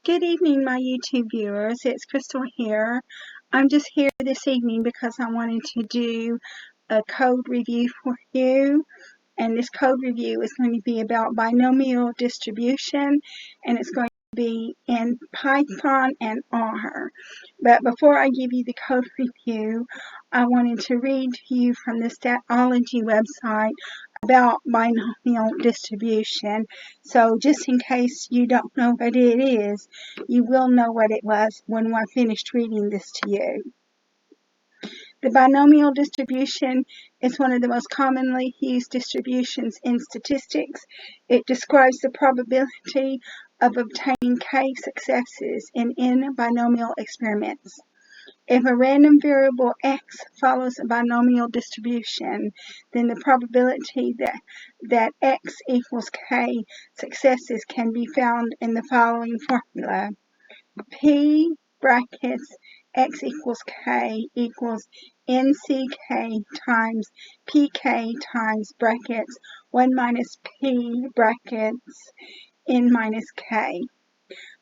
Good evening, my YouTube viewers. It's Crystal here. I'm just here this evening because I wanted to do a code review for you. And this code review is going to be about binomial distribution, and it's going to be in Python and R. But before I give you the code review, I wanted to read to you from the Statology website about binomial distribution. So just in case you don't know what it is, you will know what it was when I finished reading this to you. The binomial distribution is one of the most commonly used distributions in statistics. It describes the probability of obtaining k successes in n binomial experiments. If a random variable x follows a binomial distribution, then the probability that x equals k successes can be found in the following formula. P brackets x equals k equals nck times pk times brackets 1 minus p brackets n minus k,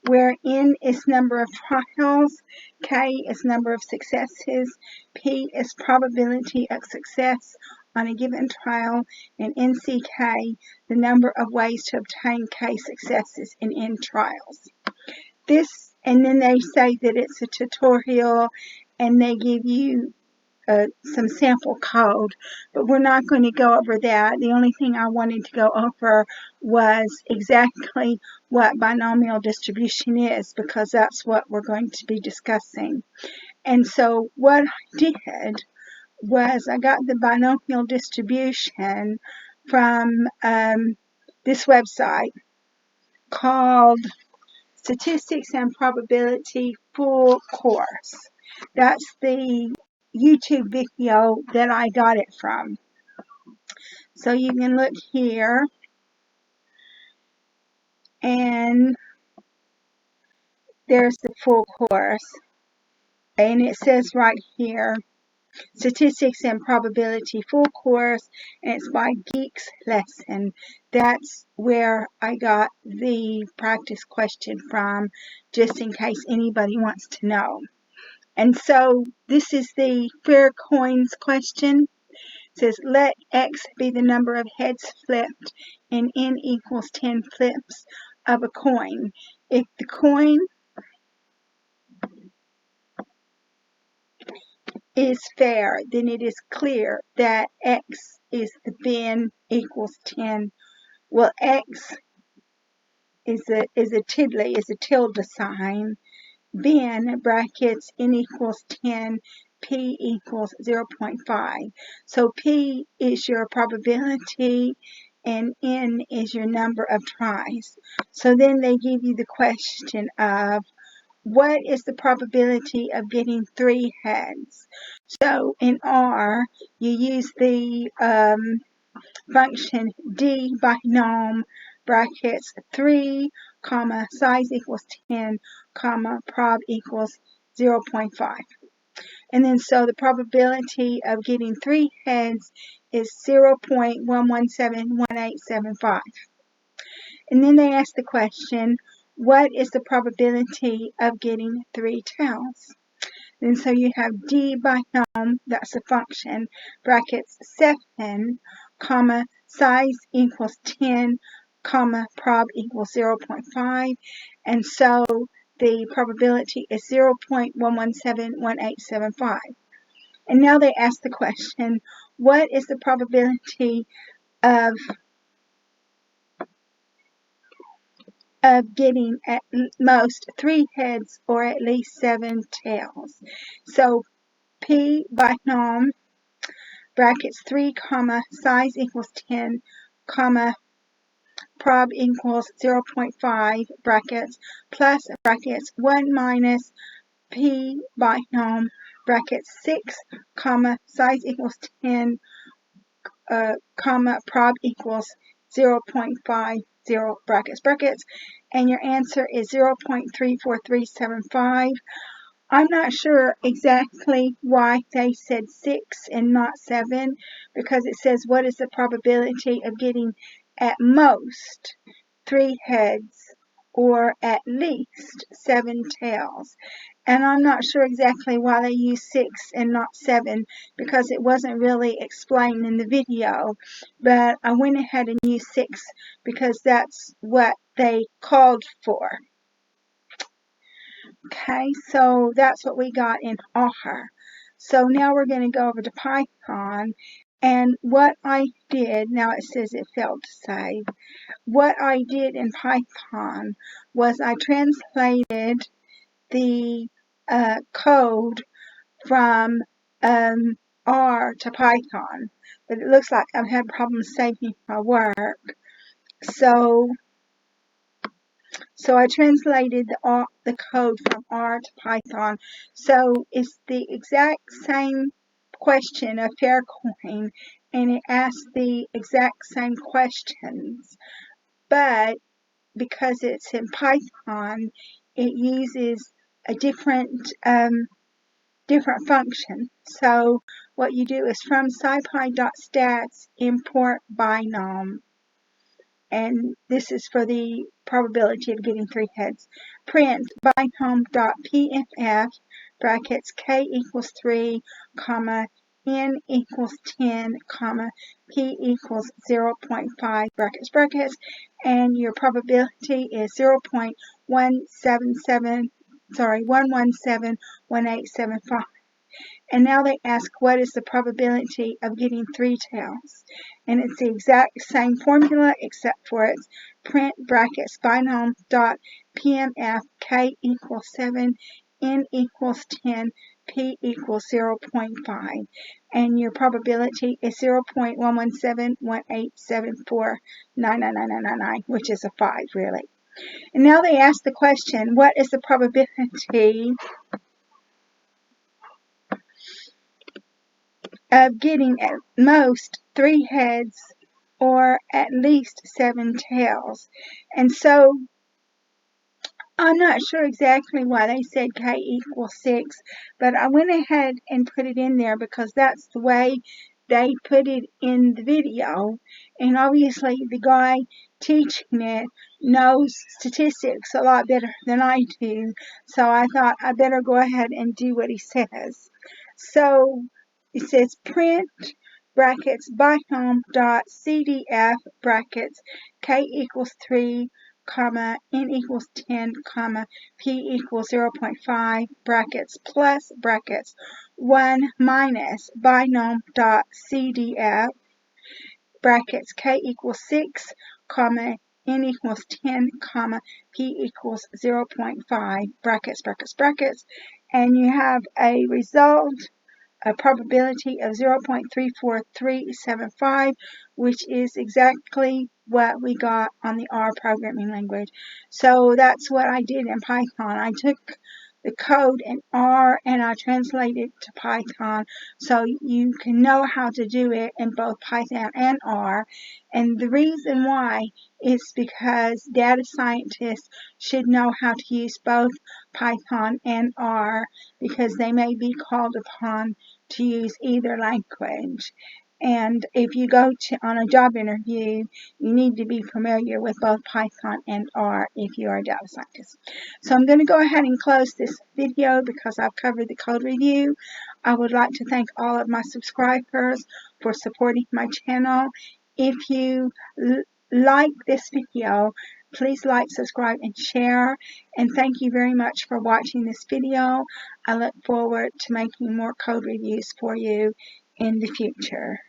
where n is number of trials, k is number of successes, p is probability of success on a given trial, and nck the number of ways to obtain k successes in n trials. And then they say that it's a tutorial and they give you some sample code, but we're not going to go over that. The only thing I wanted to go over was exactly what binomial distribution is, because that's what we're going to be discussing. And so what I did was I got the binomial distribution from this website called Statistics and Probability Full Course. That's the YouTube video that I got it from. So you can look here, and there's the full course, and it says right here, Statistics and Probability Full Course, and it's by Geeks Lesson. That's where I got the practice question from, just in case anybody wants to know. And so this is the fair coins question. It says, let x be the number of heads flipped and n equals 10 flips of a coin. If the coin is fair, then it is clear that x is the bin equals 10. Well, x is a tilde sign. Bin brackets n equals 10, p equals 0.5. So p is your probability and n is your number of tries. So then they give you the question of, what is the probability of getting 3 heads? So in R, you use the function d binom brackets 3, comma, size equals 10, comma, prob equals 0.5. And then so the probability of getting 3 heads is 0.1171875. And then they ask the question, what is the probability of getting 3 tails? And so you have d binom, that's a function, brackets 7, comma, size equals 10, comma, prob equals 0.5. And so the probability is 0.1171875. And now they ask the question, what is the probability of getting at most 3 heads or at least 7 tails? So p binom brackets 3, comma, size equals 10, comma, prob equals 0.5 brackets plus brackets 1 minus p binom brackets 6, comma, size equals 10, comma, prob equals 0.50 brackets, and your answer is 0.34375. I'm not sure exactly why they said 6 and not 7, because it says, what is the probability of getting at most 3 heads or at least 7 tails. And I'm not sure exactly why they use 6 and not 7 because it wasn't really explained in the video. But I went ahead and used 6 because that's what they called for. Okay, so that's what we got in R. So now we're going to go over to Python. And what I did, now it says it failed to save. What I did in Python was I translated the code from R to Python, but it looks like I've had problems saving my work. So I translated the code from R to Python. So it's the exact same question of Faircoin, and it asks the exact same questions, but because it's in Python, it uses a different function. So what you do is from scipy.stats import binom, and this is for the probability of getting 3 heads. Print binom.pmf brackets k equals 3, comma n equals 10, comma p equals 0.5 brackets brackets, and your probability is 1171875. And now they ask what is the probability of getting 3 tails. And it's the exact same formula except for it's print brackets binom.pmf k equals 7, n equals 10, p equals 0.5. And your probability is 0.1171874999999, which is a 5 really. And now they ask the question, what is the probability of getting at most 3 heads or at least 7 tails? And so I'm not sure exactly why they said k equals 6, but I went ahead and put it in there because that's the way they put it in the video, and obviously the guy teaching it knows statistics a lot better than I do, so I thought I better go ahead and do what he says. So it says print brackets binom.cdf brackets k equals 3, comma n equals 10, comma p equals 0.5 brackets plus brackets 1 minus binom.cdf brackets k equals 6, comma n equals 10, comma p equals 0.5 brackets brackets brackets, and you have a result, a probability of 0.34375, which is exactly what we got on the R programming language. So that's what I did in Python. I took the code in R and I translated it to Python so you can know how to do it in both Python and R. And the reason why is because data scientists should know how to use both Python and R because they may be called upon to use either language. And if you go on a job interview, you need to be familiar with both Python and R if you are a data scientist. So I'm going to go ahead and close this video because I've covered the code review. I would like to thank all of my subscribers for supporting my channel. If you like this video, please like, subscribe, and share. And thank you very much for watching this video. I look forward to making more code reviews for you in the future.